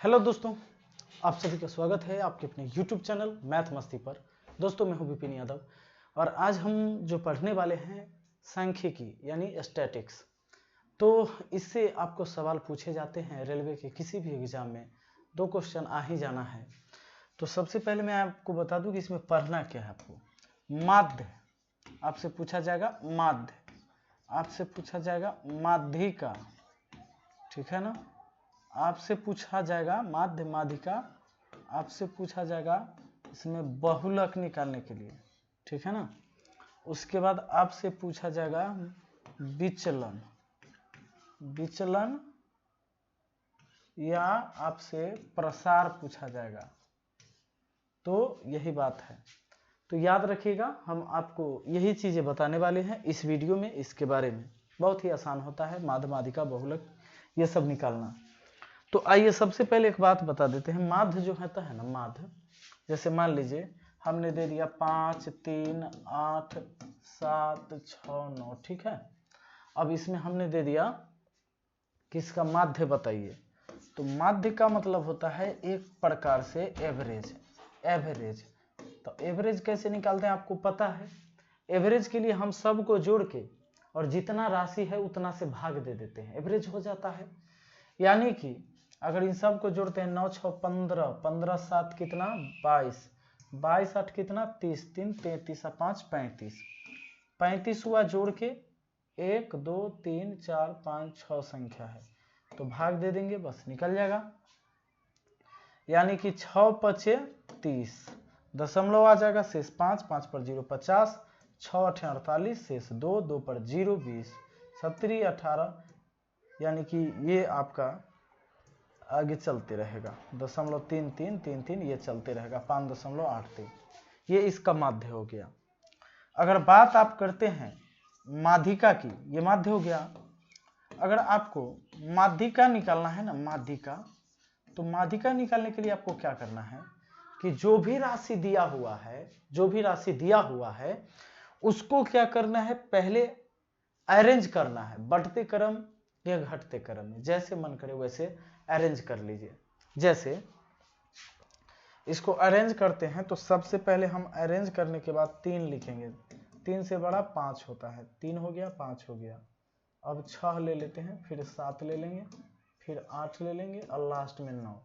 Hello दोस्तों, आप सभी का स्वागत है आपके अपने YouTube चैनल मैथ मस्ती पर। दोस्तों मैं हूं विपिन यादव और आज हम जो पढ़ने वाले हैं सांख्यिकी यानी स्टैटिक्स। तो इससे आपको सवाल पूछे जाते हैं रेलवे के किसी भी एग्जाम में, 2 क्वेश्चन आ ही जाना है। तो सबसे पहले मैं आपको बता दूं कि इसमें पढ़ना क्या है। आपको माध्य आपसे पूछा जाएगा, माध्य आपसे पूछा जाएगा, माध्यिका, ठीक है ना, आपसे पूछा जाएगा माध्य माध्यिका, आपसे पूछा जाएगा इसमें बहुलक निकालने के लिए, ठीक है ना। उसके बाद आपसे पूछा जाएगा विचलन, विचलन या आपसे प्रसार पूछा जाएगा। तो यही बात है, तो याद रखिएगा, हम आपको यही चीजें बताने वाले हैं इस वीडियो में। इसके बारे में बहुत ही आसान होता है माध्य माध्यिका बहुलक ये सब निकालना। तो आइए सबसे पहले एक बात बता देते हैं। माध्य जो होता है ना, माध्य जैसे मान लीजिए हमने दे दिया 5, 3, 8, 7, 6, 9, ठीक है। अब इसमें हमने दे दिया किसका माध्य बताइए। तो माध्य का मतलब होता है एक प्रकार से एवरेज, एवरेज। तो एवरेज कैसे निकालते हैं आपको पता है। एवरेज के लिए हम सबको जोड़ के और जितना राशि है उतना से भाग दे देते हैं, एवरेज हो जाता है। यानी कि अगर इन सब को जोड़ते हैं 9, 6, 15, 15, 7 कितना 22, 22, 8 कितना 30, 3, 33, 5, 35, 35 हुआ जोड़ के 1, 2, 3, 4, 5, 6 संख्या है तो भाग दे देंगे, बस निकल जाएगा। यानी कि 6 पचे 30, दशमलव आ जाएगा, शेष 5, 5 पर 0 50, 6 8 48, शेष 2, 2 पर 0 20, 17 18, यानी कि ये आपका आगे चलते रहेगा, 0.3333 ये चलते रहेगा, 5.83, ये इसका माध्य हो गया। अगर बात आप करते हैं माध्यिका की, ये माध्य हो गया। अगर आपको माध्यिका निकालना है ना, माध्यिका, तो माध्यिका निकालने के लिए आपको क्या करना है कि जो भी राशि दिया हुआ है, जो भी राशि दिया हुआ है उसको क्या करना है, पहले अरेंज करना है, बढ़ते क्रम या घटते क्रम में, जैसे मन करे वैसे अरेंज कर लीजिए। जैसे इसको अरेंज करते हैं तो सबसे पहले हम अरेंज करने के बाद 3 लिखेंगे, 3 से बड़ा 5 होता है, 3 हो गया, 5 हो गया। अब 6 ले लेते हैं, फिर 7 ले लेंगे, फिर 8 ले लेंगे और लास्ट में 9,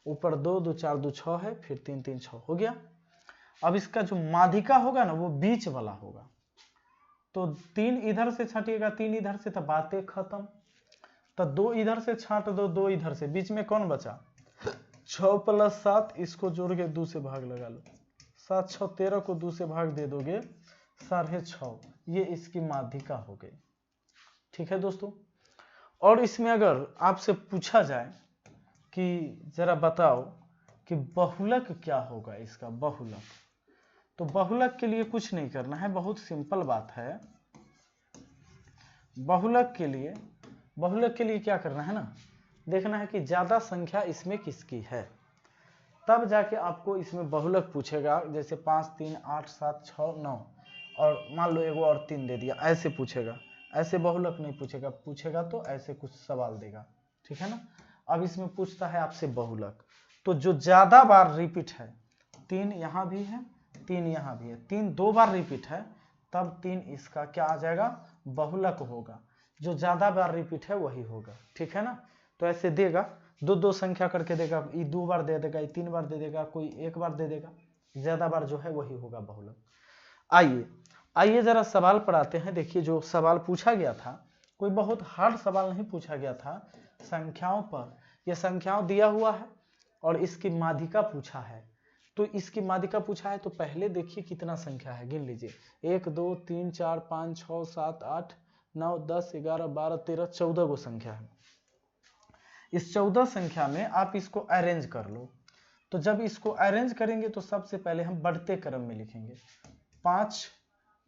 ऊपर 2, 2 4 2 6 है, फिर 3 3 6 हो गया। अब इसका जो माध्यिका होगा ना वो बीच वाला होगा, तो 3 इधर से छाटिएगा, 3 इधर से, तो बातें खत्म। तो 2 इधर से छाट दो, 2 इधर से, बीच में कौन बचा 6 + 7, इसको जोड़ के 2 से भाग लगा लो, 7 6 13 को 2 से भाग दे दोगे 6.5, ये इसकी माध्यिका हो गई, ठीक है दोस्तों। और इसमें अगर आपसे पूछा जाए कि जरा बताओ कि बहुलक क्या होगा, इसका बहुलक, तो बहुलक के लिए कुछ नहीं करना है, बहुत सिंपल बात है। बहुलक के लिए क्या करना है ना, देखना है कि ज्यादा संख्या इसमें किसकी है, तब जाके आपको इसमें बहुलक पूछेगा। जैसे 5, 3, 8, 7, 6, 9 और मान लो एगो और 3 दे दिया, ऐसे पूछेगा, ऐसे बहुलक नहीं पूछेगा, पूछेगा तो ऐसे कुछ सवाल देगा, ठीक है ना। अब इसमें पूछता है आपसे बहुलक, तो जो ज्यादा बार रिपीट है, 3 यहाँ भी है, 3 यहाँ भी है, 3 2 बार रिपीट है, तब 3 इसका क्या आ जाएगा, बहुलक होगा। जो ज्यादा बार रिपीट है वही होगा, ठीक है ना। तो ऐसे देगा, 2 2 संख्या करके देगा, ये 2 बार दे देगा, ये 3 बार दे देगा, कोई 1 बार दे देगा, ज्यादा बार जो है वही होगा बहुलक। आइए जरा सवाल पढ़ाते हैं। देखिए जो सवाल पूछा गया था, कोई बहुत हार्ड सवाल नहीं पूछा गया था, संख्याओं पर, यह संख्याओं दिया हुआ है और इसकी माध्यिका पूछा है। तो इसकी माध्यिका पूछा है तो पहले देखिए कितना संख्या है, गिन लीजिए, 1 2 3 4 5 6 7 8 9 10 11 12 13 14 गो संख्या है। इस 14 संख्या में आप इसको अरेंज कर लो। तो जब इसको अरेंज करेंगे तो सबसे पहले हम बढ़ते क्रम में लिखेंगे। 5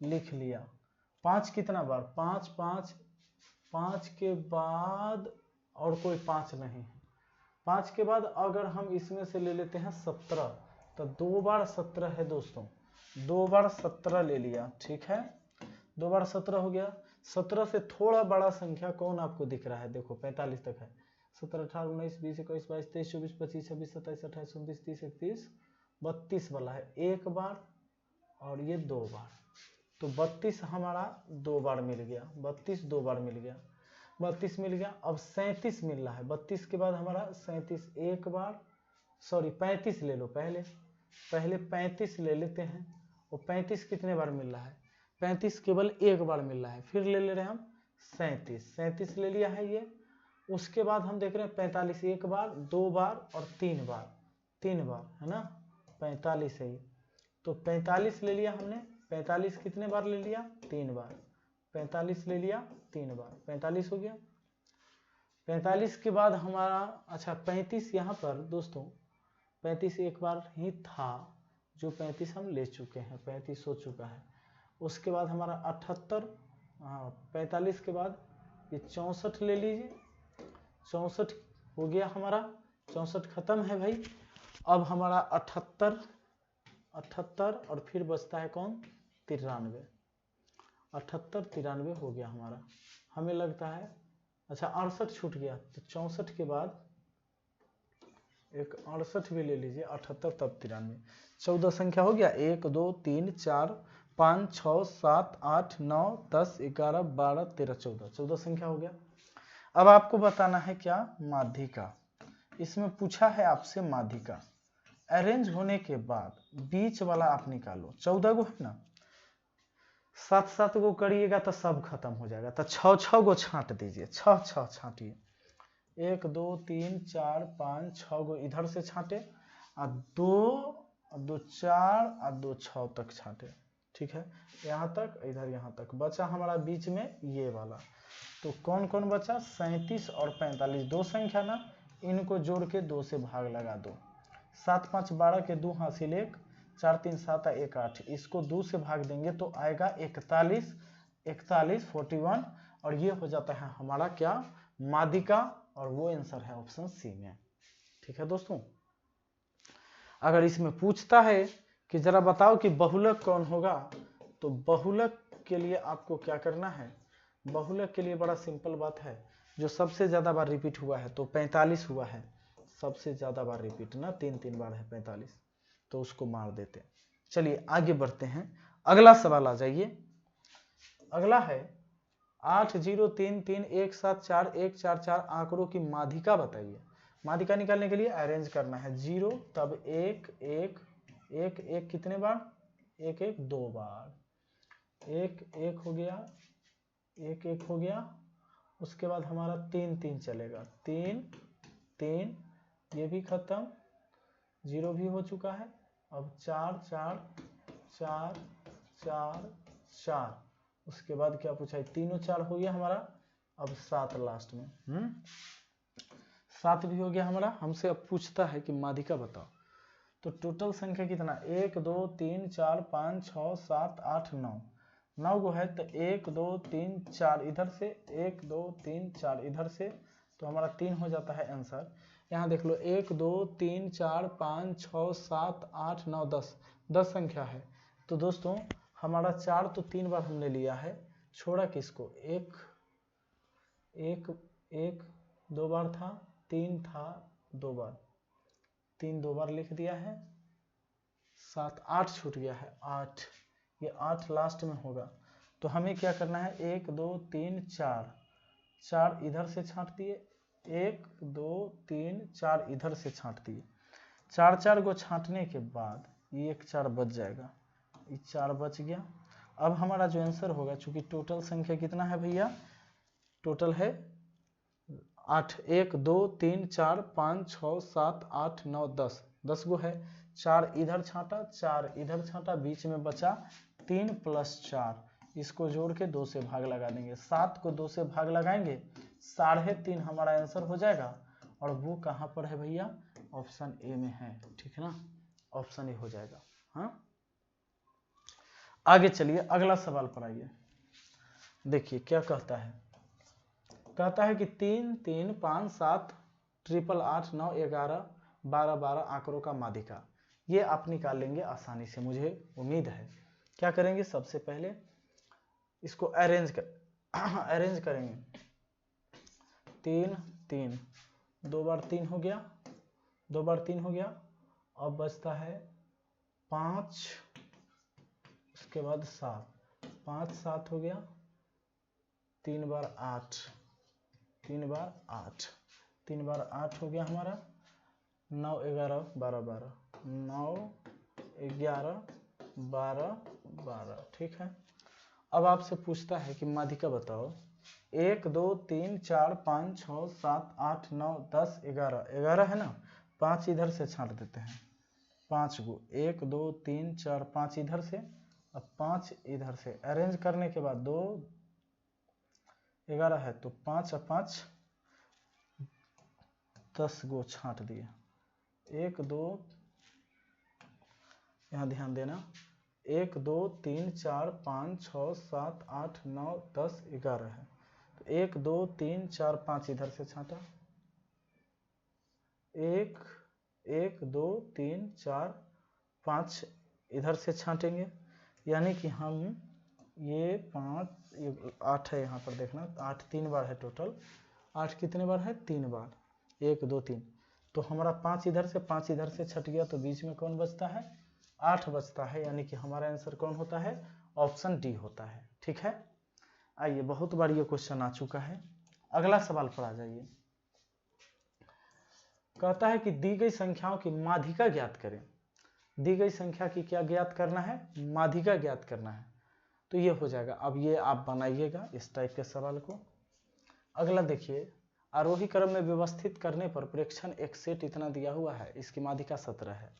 लिख लिया, 5 कितना बार, 5 5, 5 के बाद और कोई 5 नहीं है, 5 के बाद अगर हम इसमें से ले लेते हैं 17, तो 2 बार 17 है दोस्तों, 2 बार 17 ले लिया, ठीक है, 2 बार 17 हो गया। 17 से थोड़ा बड़ा संख्या कौन आपको दिख रहा है, देखो 45 तक है, 17, 18, 19, 20, 21, 22, 23, 24, 25, 26, 27, 28, 29, 30, 31, 32 वाला है एक बार और ये 2 बार। तो 32 हमारा 2 बार मिल गया, 32 2 बार मिल गया, 32 मिल गया। अब 37 मिल रहा है, 32 के बाद हमारा 37 एक बार, सॉरी 35 ले लो, पहले 35 ले लेते हैं। और 35 कितने बार मिल रहा है? 35 केवल एक बार मिल रहा है। फिर ले ले रहे हैं हम 37 ले लिया है ये। उसके बाद हम देख रहे हैं 45 एक बार, 2 बार और 3 बार, 3 बार है ना, 45 है ये। तो 45 ले लिया हमने, 45 कितने बार ले लिया? 3 बार, 45 ले लिया 3 बार, 45 हो गया। 45 के बाद हमारा, अच्छा 35 यहाँ पर दोस्तों 35 एक बार ही था, जो 35 हम ले चुके हैं, 35 हो चुका है। उसके बाद हमारा 78, हाँ 45 के बाद ये 64 ले लीजिए, 64 हो गया हमारा, 64 खत्म है भाई। अब हमारा 78 और फिर बचता है कौन? 93, 78 93 हो गया हमारा। हमें लगता है अच्छा 68 छूट गया, तो 64 के बाद एक 68 भी ले लीजिए, 78 तब 93, 14 संख्या हो गया। 1 2 3 4 5 6 7 8 9 10 11 12 13 14 संख्या हो गया। अब आपको बताना है क्या? माध्यिका। इसमें पूछा है आपसे माध्यिका। अरेंज होने के बाद बीच वाला आप निकालो, 14 गो है ना, 7 गो करिएगा तो सब खत्म हो जाएगा, तो 6 गो छांट दीजिए, 6 छांटिए। 1 2 3 4 5 6 गो इधर से छांटे, और 2 4 और 2 6 तक छांटे, ठीक है, यहाँ तक, इधर यहाँ तक बचा हमारा बीच में ये वाला। तो कौन कौन बचा? 37 और 45, दो संख्या ना, इनको जोड़ के 2 से भाग लगा दो। 7 5 12 के 2 हासिल 1, 4 3 7 1 8, इसको 2 से भाग देंगे तो आएगा 41, 41 और ये हो जाता है हमारा क्या? माध्यिका, और वो आंसर है ऑप्शन सी में, ठीक है दोस्तों। अगर इसमें पूछता है कि जरा बताओ कि बहुलक कौन होगा, तो बहुलक के लिए आपको क्या करना है? बहुलक के लिए बड़ा सिंपल बात है, जो सबसे ज्यादा बार रिपीट हुआ है, तो 45 हुआ है सबसे ज्यादा बार रिपीट ना, 3 बार है 45, तो उसको मार देते। चलिए आगे बढ़ते हैं, अगला सवाल आ जाइए। अगला है 8 0 3 3 1 7 4 1 4 4 आंकड़ों की माध्यिका बताइए। माध्यिका निकालने के लिए अरेंज करना है, 0 तब 1 1 1 1 कितने बार? 1 1 2 बार, 1 1 हो गया, 1 1 हो गया। उसके बाद हमारा 3 3 चलेगा, 3 3, ये भी खत्म, 0 भी हो चुका है। अब 4 4 4 4 4, उसके बाद क्या पूछा है? तीनों 4 हो गया हमारा। अब 7 लास्ट में, 7 भी हो गया हमारा। हमसे अब पूछता है कि माध्यिका बताओ, तो टोटल संख्या कितना? 1 2 3 4 5 6 7 8 9 गो है, तो 1 2 3 4 इधर से, 1 2 3 4 इधर से, तो हमारा 3 हो जाता है आंसर। यहाँ देख लो 1 2 3 4 5 6 7 8 9 10 संख्या है। तो दोस्तों हमारा 4 तो 3 बार हमने लिया है, छोड़ा किसको? 1 1 2 बार था, 3 था 2 बार, 3 2 बार लिख दिया है, 7 8 छूट गया है, 8, ये 8 लास्ट में होगा। तो हमें क्या करना है? 1 2 3 4 इधर से छांट दिए, 1 2 3 4 इधर से छांट दिए, 4 को छांटने के बाद ये 1 4 बच जाएगा, ये 4 बच गया। अब हमारा जो आंसर होगा, चूंकि टोटल संख्या कितना है भैया? टोटल है 8, 1 2 3 4 5 6 7 8 9 10 गो है। 4 इधर छांटा, 4 इधर छांटा, बीच में बचा 3 + 4, इसको जोड़ के 2 से भाग लगा देंगे। 7 को 2 से भाग लगाएंगे, 3.5 हमारा आंसर हो जाएगा। और वो कहाँ पर है भैया? ऑप्शन ए में है, ठीक है ना, ऑप्शन ए हो जाएगा। हाँ, आगे चलिए अगला सवाल पर आइए। देखिए क्या कहता है, कहता है कि 3 3 5 7 8 8 9 11 12 12 आंकड़ों का माध्यिका। ये आप निकाल लेंगे आसानी से, मुझे उम्मीद है। क्या करेंगे? सबसे पहले इसको अरेंज करेंगे, 3 3 2 बार 3 हो गया, 2 बार 3 हो गया। अब बचता है 5, उसके बाद 7, 5 7 हो गया, 3 बार 8, 3 बार 8, 3 बार 8 हो गया हमारा, 9 11 12 12, 9 11 12 12, ठीक है। अब आपसे पूछता है कि माध्यिका बताओ। 1 2 3 4 5 6 7 8 9 10 11, 11 है ना, 5 इधर से छांट देते हैं, 5 गो, 1 2 3 4 5 इधर से, अब 5 इधर से अरेंज करने के बाद 2 11 है तो 5 और 5 10 गो छांट दिए। 1 2, यहाँ ध्यान देना, 1 2 3 4 5 6 7 8 9 10 11 है तो 1 2 3 4 5 इधर से छांटा, 1 1 2 3 4 5 इधर से छांटेंगे, यानी कि हम ये 5 8 है, यहाँ पर देखना 8 3 बार है टोटल, 8 कितने बार है, 3 बार, 1 2 3, तो हमारा 5 इधर से 5 इधर से छट गया, तो बीच में कौन बचता है, 8 बचता है, यानी कि हमारा आंसर कौन होता है, ऑप्शन डी होता है, ठीक है। आइए, बहुत बार ये क्वेश्चन आ चुका है। अगला सवाल पर आ जाइए। कहता है कि दी गई संख्याओं की माध्यिका ज्ञात करें। दी गई संख्या की क्या ज्ञात करना है, माध्यिका ज्ञात करना है, तो ये हो जाएगा। अब ये आप बनाइएगा इस टाइप के सवाल को। अगला देखिए, आरोही क्रम में व्यवस्थित करने पर प्रेक्षण एक सेट इतना दिया हुआ है, इसकी माध्यिका 17 है।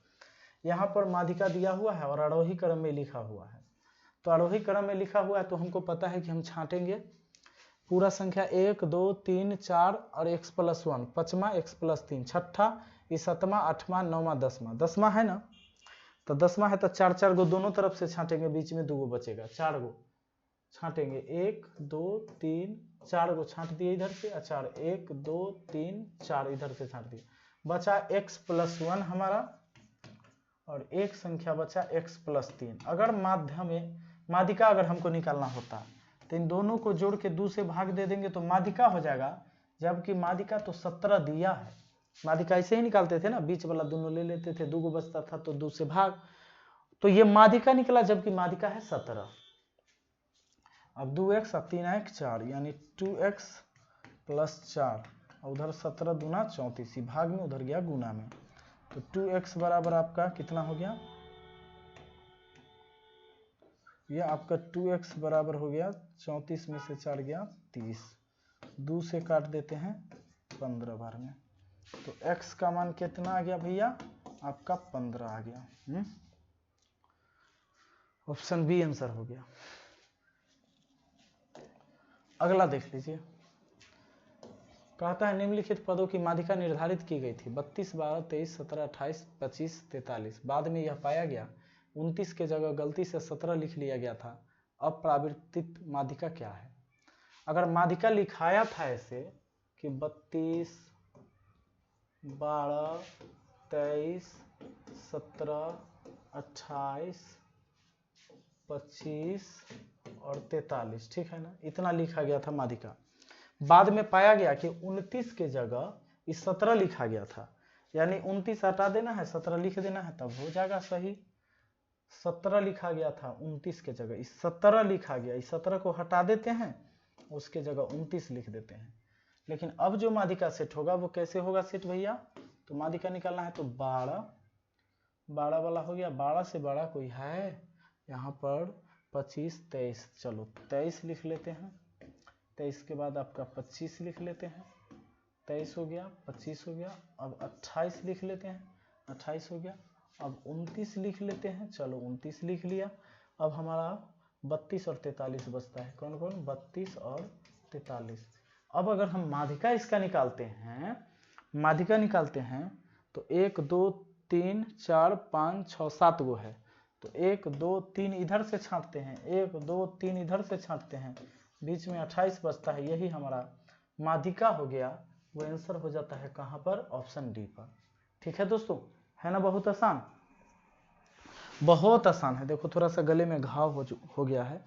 यहाँ पर माध्यिका दिया हुआ है और आरोही क्रम में लिखा हुआ है, तो आरोही क्रम में लिखा हुआ है तो हमको पता है कि हम छांटेंगे पूरा संख्या 1 2 3 4 और x + 1, 5वां x + 3, छठा, 7वां 8वां 9वां 10वां, 10वां है ना, तो 10वां है तो 4 4 गो दोनों तरफ से छांटेंगे, बीच में 2 गो बचेगा, 4 गो छांटेंगे, 1 2 3 4 गो छांट दिए इधर से, 4 1 2 3 4 इधर से छांट दिए, बचा x + 1 हमारा, और एक संख्या बचा x + 3। अगर माध्यिका अगर हमको निकालना होता तो इन दोनों को जोड़ के 2 से भाग दे देंगे तो माध्यिका हो जाएगा, जबकि माध्यिका तो 17 दिया है। माध्यिका ऐसे ही निकालते थे ना, बीच वाला दोनों ले लेते थे, 2 गो बचता था तो 2 से भाग, तो ये माध्यिका निकला, जबकि माध्यिका है 17। अब 2x और 3x 4, यानी 2x + 4, उधर 17 दूना 34, भाग में उधर गया गुना में, तो 2x बराबर आपका कितना हो गया, यह आपका 2x बराबर हो गया 34 में से 4 गया 30, 2 से काट देते हैं 15 बार में, तो x का मान कितना आ गया भैया, आपका 15 आ गया। ऑप्शन बी आंसर हो गया। अगला देख लीजिए, कहता है निम्नलिखित पदों की माध्यिका निर्धारित की गई थी 32 12 23 17 28 25 43, बाद में यह पाया गया 29 के जगह गलती से 17 लिख लिया गया था, अब प्रावर्तित माध्यिका क्या है। अगर माध्यिका लिखाया था ऐसे कि 32 12 23 17 28 25 और 43, ठीक है ना, इतना लिखा गया था माध्यिका, बाद में पाया गया कि 29 के जगह इस 17 लिखा गया था, यानी 29 हटा देना है 17 लिख देना है, तब हो जाएगा सही। 17 लिखा गया था 29 के जगह, इस 17 लिखा गया, इस 17 को हटा देते हैं, उसके जगह 29 लिख देते हैं। लेकिन अब जो माध्यिका सेट होगा वो कैसे होगा सेट भैया, तो माध्यिका निकालना है तो 12 12 वाला हो गया, 12 से बड़ा कोई है यहाँ पर 25 23, चलो 23 लिख लेते हैं, 23 के बाद आपका 25 लिख लेते हैं, 23 हो गया, 25 हो गया, अब 28 लिख लेते हैं, 28 हो गया, अब 29 लिख लेते हैं, चलो 29 लिख लिया। अब हमारा 32 और 43 बचता है, कौन कौन, 32 और 43। अब अगर हम माध्यिका इसका निकालते हैं, माध्यिका निकालते हैं तो 1 2 3 4 5 6 7 गो है, तो 1 2 3 इधर से छांटते हैं, 1 2 3 इधर से छांटते हैं, बीच में 28 बचता है, यही हमारा माध्यिका हो गया। वो आंसर हो जाता है कहाँ पर, ऑप्शन डी पर। ठीक है दोस्तों, है ना, बहुत आसान, बहुत आसान है। देखो थोड़ा सा गले में घाव हो गया है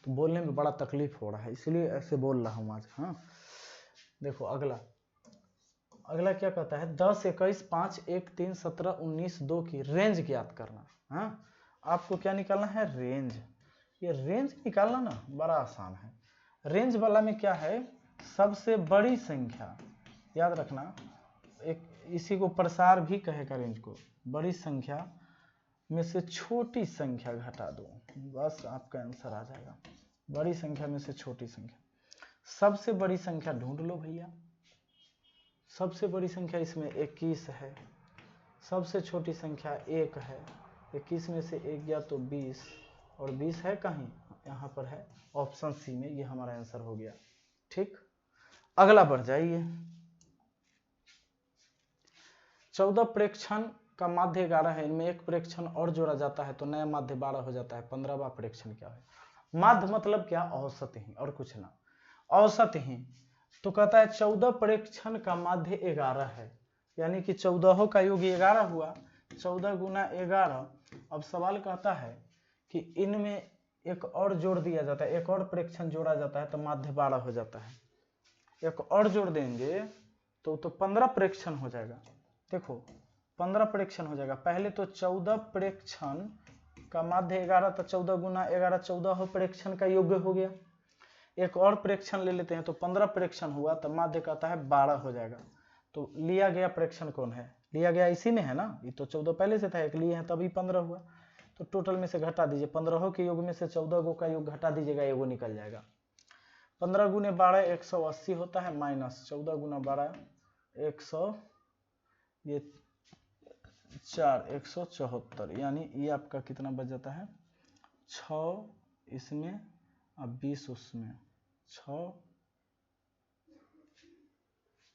तो बोलने में बड़ा तकलीफ हो रहा है, इसलिए ऐसे बोल रहा हूँ आज। हाँ देखो अगला, अगला क्या कहता है 10, 21, 5, 1, 3, 17, 19, 2 की रेंज ज्ञात करना। हाँ, आपको क्या निकालना है? रेंज। ये रेंज निकालना ना बड़ा आसान है। रेंज वाला में क्या है? सबसे बड़ी संख्या, याद रखना, एक इसी को प्रसार भी कहेगा रेंज को। बड़ी संख्या में से छोटी संख्या घटा दो, बस आपका आंसर आ जाएगा। बड़ी संख्या में से छोटी संख्या, सबसे बड़ी संख्या ढूंढ लो भैया। सबसे बड़ी संख्या इसमें 21 है, सबसे छोटी संख्या 1 है। 21 में से 1 गया तो 20, और 20 है कहीं? यहाँ पर है, ऑप्शन सी में। ये हमारा आंसर हो गया। ठीक, अगला बढ़ जाइए। 14 प्रेक्षण का माध्य 11 है, इनमें एक प्रेक्षण और जोड़ा जाता है तो नया माध्य 12 हो जाता है। 15वां प्रेक्षण क्या है? माध्य मतलब क्या? औसत ही, और कुछ ना, औसत ही। तो कहता है 14 प्रेक्षण का माध्य 11 है, यानी कि 14 का योग 11 हुआ। 14 गुना 11। अब सवाल कहता है कि इनमें एक और जोड़ दिया जाता है, एक और प्रेक्षण जोड़ा जाता है तो माध्य 12 हो जाता है। एक और जोड़ देंगे तो 15 प्रेक्षण हो जाएगा। देखो 15 प्रेक्षण हो जाएगा। पहले तो 14 प्रेक्षण का माध्य 11, तो 14 गुना 11 14 प्रेक्षण का योग हो गया। एक और प्रेक्षण ले लेते हैं तो 15 प्रेक्षण हुआ, तो माध्य कहता है 12 हो जाएगा। तो लिया गया प्रेक्षण कौन है? लिया गया इसी में है ना, ये तो 14 पहले से था, एक लिए हैं तभी 15 हुआ। तो टोटल में से घटा दीजिए, 15 के योग में से 14 गो का योग घटा दीजिएगा, एगो निकल जाएगा। 15 गुने 12 180 होता है, माइनस 14 गुना 12 100, ये 4 174, यानी ये आपका कितना बच जाता है? 6 इसमें अब 20 उसमें, 6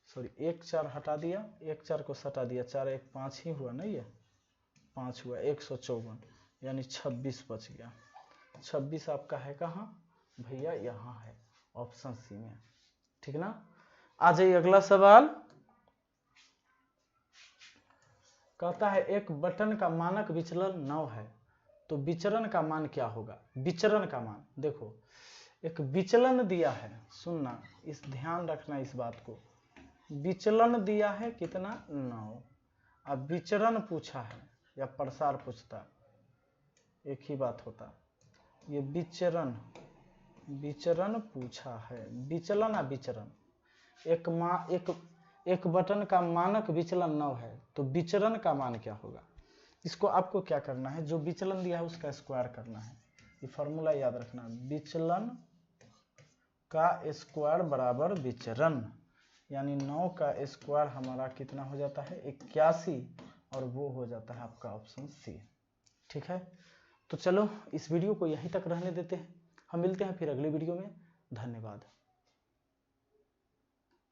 सॉरी 1 4 हटा दिया, 1 4 को सटा दिया, 4 1 5 ही हुआ ना, ये 5 हुआ, 154, यानी 26 बच गया। 26 आपका है कहाँ भैया? यहाँ है, ऑप्शन सी में। ठीक ना? आ जाइए अगला सवाल। कहता है एक बटन का मानक विचलन 9 है, तो विचरण का मान क्या होगा? विचरण का मान देखो, एक विचलन दिया है, सुनना, इस ध्यान रखना इस बात को। विचलन दिया है कितना? 9। अब विचरण पूछा है या प्रसार पूछता, एक ही बात होता। ये विचरण, विचरण पूछा है, विचलन या विचरण। एक बटन का मानक विचलन 9 है, तो विचरण का मान क्या होगा? इसको आपको क्या करना है? जो विचलन दिया है उसका स्क्वायर करना है। ये फॉर्मूला याद रखना, विचलन का स्क्वायर बराबर विचरण, यानी 9 का स्क्वायर हमारा कितना हो जाता है? 81, और वो हो जाता है आपका ऑप्शन सी। ठीक है, तो चलो इस वीडियो को यहीं तक रहने देते हैं, हम मिलते हैं फिर अगली वीडियो में। धन्यवाद।